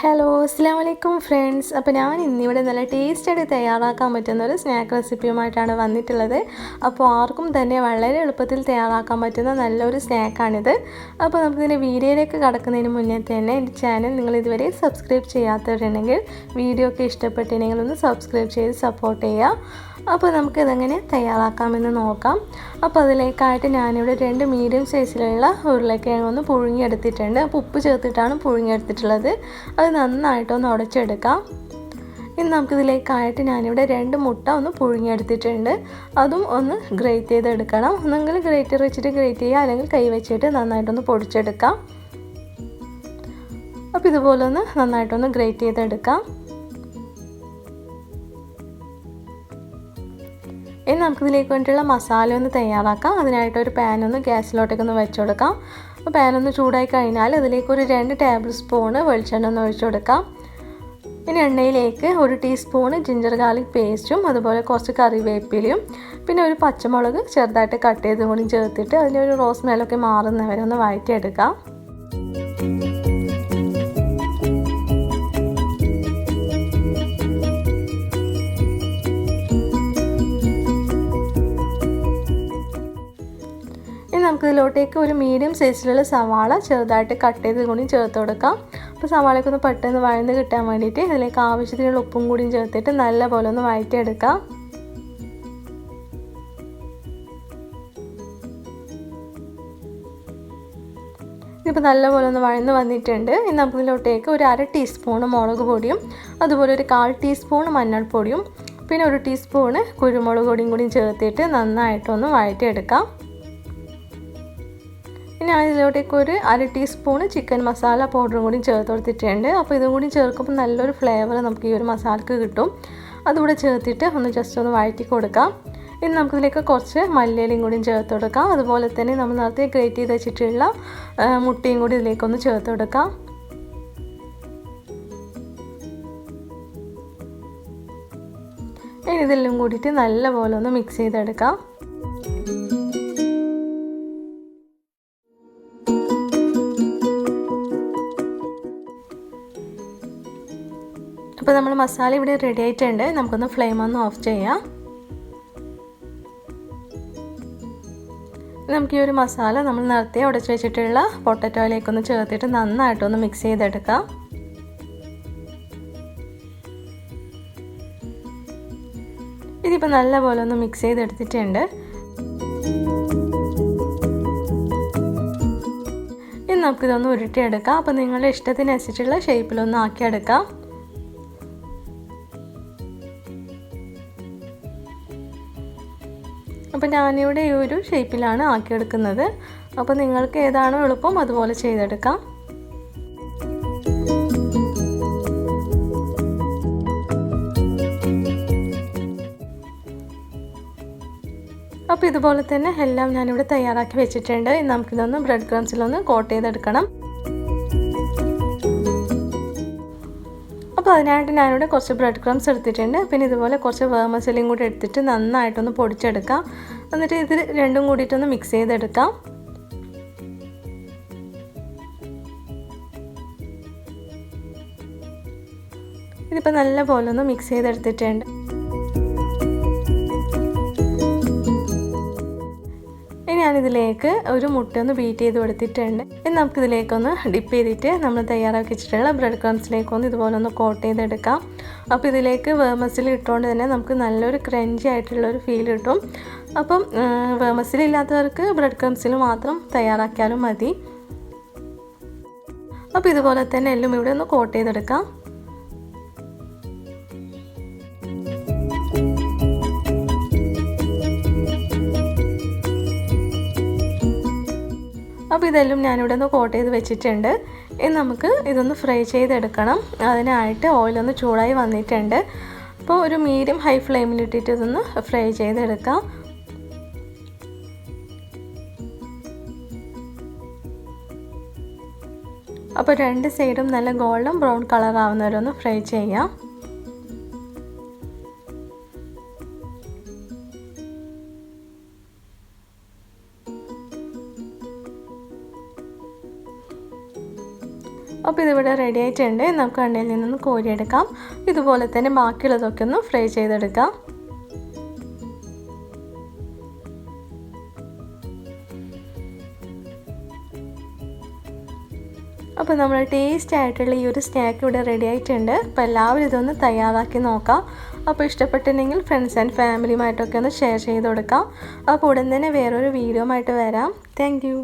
Hello അസ്സലാമലൈക്കും friends. അപ്പോൾ ഞാൻ ഇന്നിവിടെ നല്ല ടേസ്റ്റായിട്ട് തയ്യാറാക്കാൻ പറ്റുന്ന ഒരു സ്നാക്ക് റെസിപ്പിയുമായിട്ടാണ് വന്നിട്ടുള്ളത്. അപ്പോൾ ആർക്കും തന്നെ വളരെ എളുപ്പത്തിൽ തയ്യാറാക്കാൻ പറ്റുന്ന നല്ലൊരു സ്നാക്കാണിത്. അപ്പോൾ നമുക്കിതിൻ്റെ വീഡിയോയിലേക്ക് കടക്കുന്നതിന് മുന്നേ തന്നെ എൻ്റെ ചാനൽ നിങ്ങൾ ഇതുവരെ സബ്സ്ക്രൈബ് ചെയ്യാത്തവരുണ്ടെങ്കിൽ വീഡിയോ ഒക്കെ ഇഷ്ടപ്പെട്ടിട്ടുണ്ടെങ്കിൽ ഒന്ന് സബ്സ്ക്രൈബ് ചെയ്ത് സപ്പോർട്ട് ചെയ്യുക. അപ്പോൾ നമുക്കിതെങ്ങനെ തയ്യാറാക്കാമെന്ന് നോക്കാം. അപ്പോൾ അതിലേക്കായിട്ട് ഞാനിവിടെ 2 മീഡിയം സൈസിലുള്ള ഉരുളക്കിഴങ്ങ് ഒന്ന് പുഴുങ്ങിയെടുത്തിട്ടുണ്ട്. അപ്പോൾ ഉപ്പ് ചേർത്തിട്ടാണ് പുഴുങ്ങിയെടുത്തിട്ടുള്ളത്. അത് നന്നായിട്ടൊന്ന് ഉടച്ചെടുക്കാം. ഇനി നമുക്കിതിലേക്കായിട്ട് ഞാനിവിടെ 2 മുട്ട ഒന്ന് പുഴുങ്ങിയെടുത്തിട്ടുണ്ട്. അതും ഒന്ന് ഗ്രേറ്റ് ചെയ്തെടുക്കണം. ഒന്നെങ്കിൽ ഗ്രേറ്റർ വെച്ചിട്ട് ഗ്രേറ്റ് ചെയ്യുക, അല്ലെങ്കിൽ കൈ വെച്ചിട്ട് നന്നായിട്ടൊന്ന് പൊടിച്ചെടുക്കാം. അപ്പോൾ ഇതുപോലെ ഒന്ന് നന്നായിട്ടൊന്ന് ഗ്രേറ്റ് ചെയ്തെടുക്കാം. ഇനി നമുക്കിതിലേക്ക് വേണ്ടിയിട്ടുള്ള മസാല ഒന്ന് തയ്യാറാക്കാം. അതിനായിട്ടൊരു പാനൊന്ന് ഗ്യാസിലോട്ടേക്കൊന്ന് വെച്ച് കൊടുക്കാം. അപ്പോൾ പാനൊന്ന് ചൂടായി കഴിഞ്ഞാൽ അതിലേക്ക് ഒരു 2 ടേബിൾ സ്പൂണ് വെളിച്ചെണ്ണ ഒന്ന് ഒഴിച്ചു കൊടുക്കാം. ഇനി എണ്ണയിലേക്ക് 1 ടീസ്പൂണ് ജിഞ്ചർ ഗാർലിക് പേസ്റ്റും അതുപോലെ കുറച്ച് കറിവേപ്പിലയും പിന്നെ ഒരു പച്ചമുളക് ചെറുതായിട്ട് കട്ട് ചെയ്തും കൂടി ചേർത്തിട്ട് അതിൻ്റെ ഒരു റോസ് സ്മെല്ലൊക്കെ മാറുന്നവരെ ഒന്ന് വഴറ്റിയെടുക്കാം. നമുക്കിതിലോട്ടേക്ക് ഒരു മീഡിയം സൈസിലുള്ള സവാള ചെറുതായിട്ട് കട്ട് ചെയ്ത് കൂടി ചേർത്ത് കൊടുക്കാം. അപ്പോൾ സവാളയൊക്കെ ഒന്ന് പെട്ടെന്ന് വഴന്ന് കിട്ടാൻ വേണ്ടിയിട്ട് ഇതിലേക്ക് ആവശ്യത്തിനുള്ള ഉപ്പും കൂടിയും ചേർത്തിട്ട് നല്ല പോലെ ഒന്ന് വഴറ്റിയെടുക്കാം. ഇപ്പോൾ നല്ലപോലെ ഒന്ന് വഴന്ന് വന്നിട്ടുണ്ട്. ഇനി നമുക്കിതിലോട്ടേക്ക് ഒരു 1/2 ടീസ്പൂണ് മുളക് പൊടിയും അതുപോലെ ഒരു 1/4 ടീസ്പൂൺ മഞ്ഞൾപ്പൊടിയും പിന്നെ 1 ടീസ്പൂണ് കുരുമുളക് പൊടിയും കൂടി ചേർത്തിട്ട് നന്നായിട്ടൊന്ന് വഴറ്റിയെടുക്കാം. ഇനി അതിലോട്ടേക്ക് ഒരു 1/2 ടീസ്പൂണ് ചിക്കൻ മസാല പൗഡറും കൂടി ചേർത്ത് കൊടുത്തിട്ടുണ്ട്. അപ്പോൾ ഇതും കൂടി ചേർക്കുമ്പോൾ നല്ലൊരു ഫ്ലേവർ നമുക്ക് ഈ ഒരു മസാലക്ക് കിട്ടും. അതുകൂടെ ചേർത്തിട്ട് ഒന്ന് ജസ്റ്റ് ഒന്ന് വഴറ്റി കൊടുക്കാം. ഇനി നമുക്കിതിലേക്ക് കുറച്ച് മല്ലിയിലയും കൂടി ചേർത്ത് കൊടുക്കാം. അതുപോലെ തന്നെ നമ്മൾ നേരത്തെ ഗ്രേറ്റ് ചെയ്ത് വെച്ചിട്ടുള്ള മുട്ടയും കൂടി ഇതിലേക്കൊന്ന് ചേർത്ത് കൊടുക്കാം. ഇനി ഇതെല്ലാം കൂടിയിട്ട് നല്ലപോലെ ഒന്ന് മിക്സ് ചെയ്തെടുക്കാം. അപ്പോൾ നമ്മൾ മസാല ഇവിടെ റെഡി ആയിട്ടുണ്ട്. നമുക്കൊന്ന് ഫ്ലെയിം ഒന്ന് ഓഫ് ചെയ്യാം. നമുക്ക് ഈ ഒരു മസാല നമ്മൾ നേരത്തെ ഉടച്ച് വെച്ചിട്ടുള്ള പൊട്ടറ്റോയിലേക്കൊന്ന് ചേർത്തിട്ട് നന്നായിട്ടൊന്ന് മിക്സ് ചെയ്തെടുക്കാം. ഇതിപ്പോൾ നല്ലപോലെ ഒന്ന് മിക്സ് ചെയ്തെടുത്തിട്ടുണ്ട്. ഇനി നമുക്കിതൊന്ന് ഉരുട്ടിയെടുക്കാം. അപ്പോൾ നിങ്ങളുടെ ഇഷ്ടത്തിനനുസരിച്ചുള്ള ഷേപ്പിലൊന്ന് ആക്കിയെടുക്കാം. അപ്പോൾ ഞാനിവിടെ ഈ ഒരു ഷേപ്പിലാണ് ആക്കിയെടുക്കുന്നത്. അപ്പോൾ നിങ്ങൾക്ക് ഏതാണോ എളുപ്പം അതുപോലെ ചെയ്തെടുക്കാം. അപ്പോൾ ഇതുപോലെ തന്നെ എല്ലാം ഞാനിവിടെ തയ്യാറാക്കി വെച്ചിട്ടുണ്ട്. നമുക്കിതൊന്ന് ബ്രെഡ് ക്രംസിലൊന്ന് കോട്ട് ചെയ്തെടുക്കണം. അപ്പോൾ അതിനായിട്ട് ഞാനിവിടെ കുറച്ച് ബ്രെഡ് ക്രംസ് എടുത്തിട്ടുണ്ട്. പിന്നെ ഇതുപോലെ കുറച്ച് വെർമിസെല്ലിയും കൂടി എടുത്തിട്ട് നന്നായിട്ടൊന്ന് പൊടിച്ചെടുക്കാം. എന്നിട്ട് ഇത് രണ്ടും കൂടിയിട്ടൊന്ന് മിക്സ് ചെയ്തെടുക്കാം. ഇതിപ്പോൾ നല്ല പോലെ ഒന്ന് മിക്സ് ചെയ്തെടുത്തിട്ടുണ്ട്. ഞാനിതിലേക്ക് ഒരു മുട്ട ഒന്ന് ബീറ്റ് ചെയ്ത് കൊടുത്തിട്ടുണ്ട്. ഇനി നമുക്കിതിലേക്കൊന്ന് ഡിപ്പ് ചെയ്തിട്ട് നമ്മൾ തയ്യാറാക്കി വെച്ചിട്ടുള്ള ബ്രെഡ് ക്രംസിലേക്കൊന്ന് ഇതുപോലെ ഒന്ന് കോട്ട് ചെയ്തെടുക്കാം. അപ്പോൾ ഇതിലേക്ക് വെർമിസെല്ലി ഇട്ടുകൊണ്ട് തന്നെ നമുക്ക് നല്ലൊരു ക്രഞ്ചി ആയിട്ടുള്ളൊരു ഫീൽ കിട്ടും. അപ്പം വെർമിസെല്ലി ഇല്ലാത്തവർക്ക് ബ്രെഡ് ക്രംസിൽ മാത്രം തയ്യാറാക്കിയാലും മതി. അപ്പോൾ ഇതുപോലെ തന്നെ എല്ലാം ഇവിടെ ഒന്ന് കോട്ട് ചെയ്തെടുക്കാം. അപ്പോൾ ഇതെല്ലാം ഞാനിവിടെ ഒന്ന് കോട്ട് ചെയ്ത് വെച്ചിട്ടുണ്ട്. ഇനി നമുക്ക് ഇതൊന്ന് ഫ്രൈ ചെയ്തെടുക്കണം. അതിനായിട്ട് ഓയിലൊന്ന് ചൂടായി വന്നിട്ടുണ്ട്. അപ്പോൾ ഒരു മീഡിയം ഹൈ ഫ്ലെയിമിലിട്ടിട്ട് ഇതൊന്ന് ഫ്രൈ ചെയ്തെടുക്കാം. അപ്പോൾ 2 സൈഡും നല്ല ഗോൾഡൻ ബ്രൗൺ കളർ ആവുന്നവരെ ഒന്ന് ഫ്രൈ ചെയ്യാം. അപ്പോൾ ഇതിവിടെ റെഡി ആയിട്ടുണ്ട്. നമുക്ക് എണ്ണയിൽ നിന്നൊന്ന് കോരിയെടുക്കാം. ഇതുപോലെ തന്നെ ബാക്കിയുള്ളതൊക്കെ ഒന്ന് ഫ്രൈ ചെയ്തെടുക്കാം. അപ്പോൾ നമ്മൾ ടേസ്റ്റ് ആയിട്ടുള്ള ഈ ഒരു സ്നാക്ക് ഇവിടെ റെഡി ആയിട്ടുണ്ട്. അപ്പോൾ എല്ലാവരും ഇതൊന്ന് തയ്യാറാക്കി നോക്കാം. അപ്പോൾ ഇഷ്ടപ്പെട്ടിട്ടുണ്ടെങ്കിൽ ഫ്രണ്ട്സ് ആൻഡ് ഫാമിലിയുമായിട്ടൊക്കെ ഒന്ന് ഷെയർ ചെയ്ത് കൊടുക്കാം. അപ്പോൾ ഉടൻ തന്നെ വേറൊരു വീഡിയോ ആയിട്ട് വരാം. Thank you.